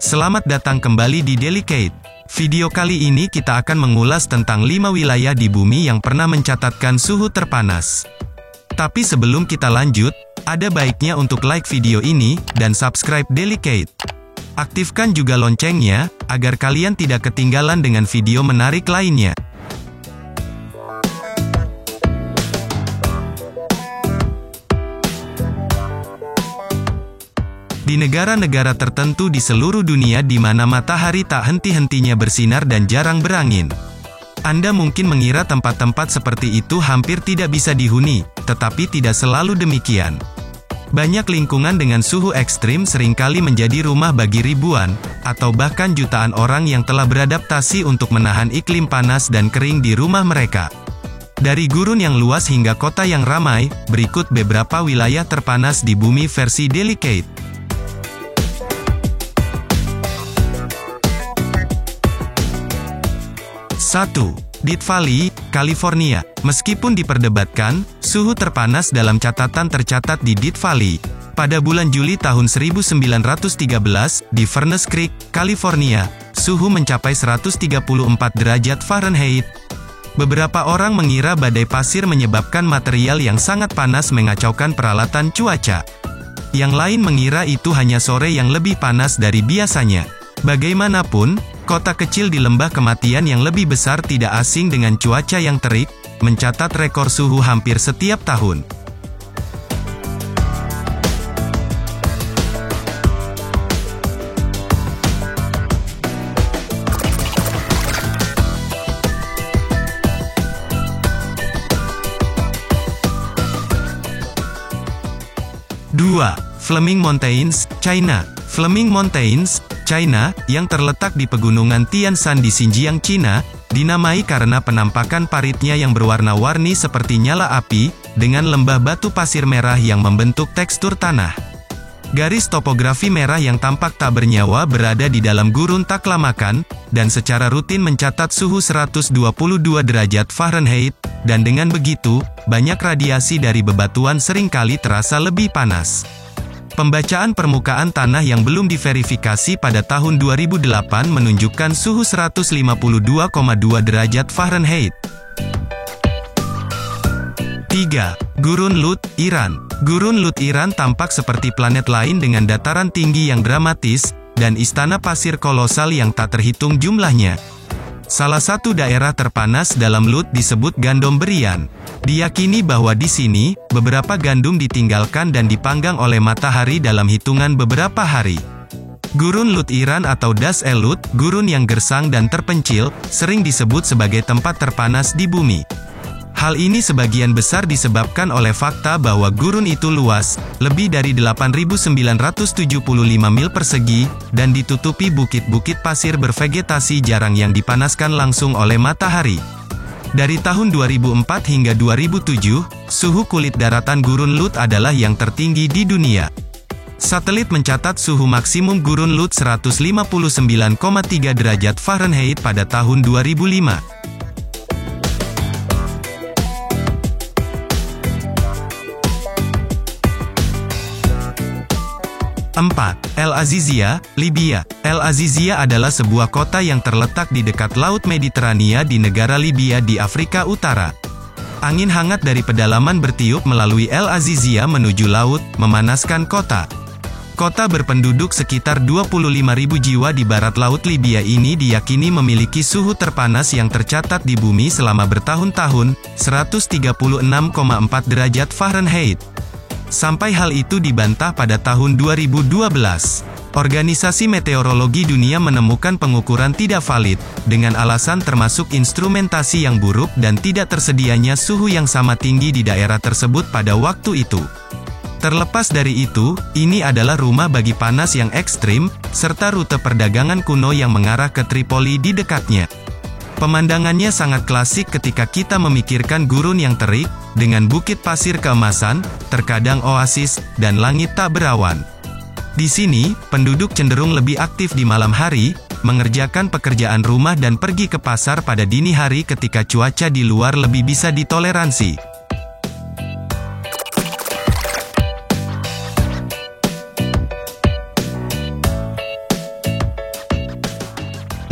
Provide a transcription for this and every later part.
Selamat datang kembali di Delicate. Video kali ini kita akan mengulas tentang 5 wilayah di bumi yang pernah mencatatkan suhu terpanas. Tapi sebelum kita lanjut, ada baiknya untuk like video ini, dan subscribe Delicate. Aktifkan juga loncengnya, agar kalian tidak ketinggalan dengan video menarik lainnya. Di negara-negara tertentu di seluruh dunia di mana matahari tak henti-hentinya bersinar dan jarang berangin. Anda mungkin mengira tempat-tempat seperti itu hampir tidak bisa dihuni, tetapi tidak selalu demikian. Banyak lingkungan dengan suhu ekstrim seringkali menjadi rumah bagi ribuan, atau bahkan jutaan orang yang telah beradaptasi untuk menahan iklim panas dan kering di rumah mereka. Dari gurun yang luas hingga kota yang ramai, berikut beberapa wilayah terpanas di bumi versi Delicate. 1. Death Valley, California. Meskipun diperdebatkan, suhu terpanas dalam catatan tercatat di Death Valley. Pada bulan Juli tahun 1913, di Furnace Creek, California, suhu mencapai 134 derajat Fahrenheit. Beberapa orang mengira badai pasir menyebabkan material yang sangat panas mengacaukan peralatan cuaca. Yang lain mengira itu hanya sore yang lebih panas dari biasanya. Bagaimanapun, kota kecil di lembah kematian yang lebih besar tidak asing dengan cuaca yang terik, mencatat rekor suhu hampir setiap tahun. Dua. Fleming Mountains, China. Fleming Mountains, China, yang terletak di pegunungan Tian Shan di Xinjiang, Cina, dinamai karena penampakan paritnya yang berwarna-warni seperti nyala api, dengan lembah batu pasir merah yang membentuk tekstur tanah. Garis topografi merah yang tampak tak bernyawa berada di dalam gurun Taklamakan, dan secara rutin mencatat suhu 122 derajat Fahrenheit, dan dengan begitu, banyak radiasi dari bebatuan seringkali terasa lebih panas. Pembacaan permukaan tanah yang belum diverifikasi pada tahun 2008 menunjukkan suhu 152,2 derajat Fahrenheit. 3. Gurun Lut, Iran. Gurun Lut Iran tampak seperti planet lain dengan dataran tinggi yang dramatis, dan istana pasir kolosal yang tak terhitung jumlahnya. Salah satu daerah terpanas dalam Lut disebut Gandom Berian. Diyakini bahwa di sini, beberapa gandum ditinggalkan dan dipanggang oleh matahari dalam hitungan beberapa hari. Gurun Lut Iran atau Das El-Lut, gurun yang gersang dan terpencil, sering disebut sebagai tempat terpanas di bumi. Hal ini sebagian besar disebabkan oleh fakta bahwa gurun itu luas, lebih dari 8.975 mil persegi, dan ditutupi bukit-bukit pasir bervegetasi jarang yang dipanaskan langsung oleh matahari. Dari tahun 2004 hingga 2007, suhu kulit daratan gurun Lut adalah yang tertinggi di dunia. Satelit mencatat suhu maksimum gurun Lut 159,3 derajat Fahrenheit pada tahun 2005. 4. El Azizia, Libya. El Azizia adalah sebuah kota yang terletak di dekat Laut Mediterania di negara Libya di Afrika Utara. Angin hangat dari pedalaman bertiup melalui El Azizia menuju laut, memanaskan kota. Kota berpenduduk sekitar 25.000 jiwa di barat laut Libya ini diyakini memiliki suhu terpanas yang tercatat di bumi selama bertahun-tahun, 136,4 derajat Fahrenheit. Sampai hal itu dibantah pada tahun 2012. Organisasi Meteorologi Dunia menemukan pengukuran tidak valid, dengan alasan termasuk instrumentasi yang buruk dan tidak tersedianya suhu yang sama tinggi di daerah tersebut pada waktu itu. Terlepas dari itu, ini adalah rumah bagi panas yang ekstrim, serta rute perdagangan kuno yang mengarah ke Tripoli di dekatnya. Pemandangannya sangat klasik ketika kita memikirkan gurun yang terik, dengan bukit pasir keemasan, terkadang oasis, dan langit tak berawan. Di sini, penduduk cenderung lebih aktif di malam hari, mengerjakan pekerjaan rumah dan pergi ke pasar pada dini hari ketika cuaca di luar lebih bisa ditoleransi. 5.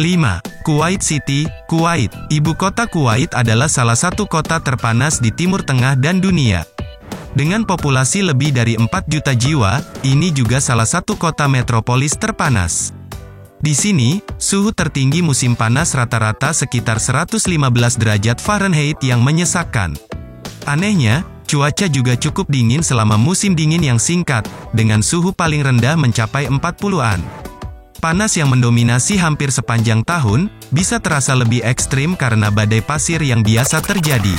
5. Kuwait City, Kuwait. Ibu kota Kuwait adalah salah satu kota terpanas di Timur Tengah dan dunia. Dengan populasi lebih dari 4 juta jiwa, ini juga salah satu kota metropolis terpanas. Di sini, suhu tertinggi musim panas rata-rata sekitar 115 derajat Fahrenheit yang menyesakkan. Anehnya, cuaca juga cukup dingin selama musim dingin yang singkat, dengan suhu paling rendah mencapai 40-an. Panas yang mendominasi hampir sepanjang tahun, bisa terasa lebih ekstrim karena badai pasir yang biasa terjadi.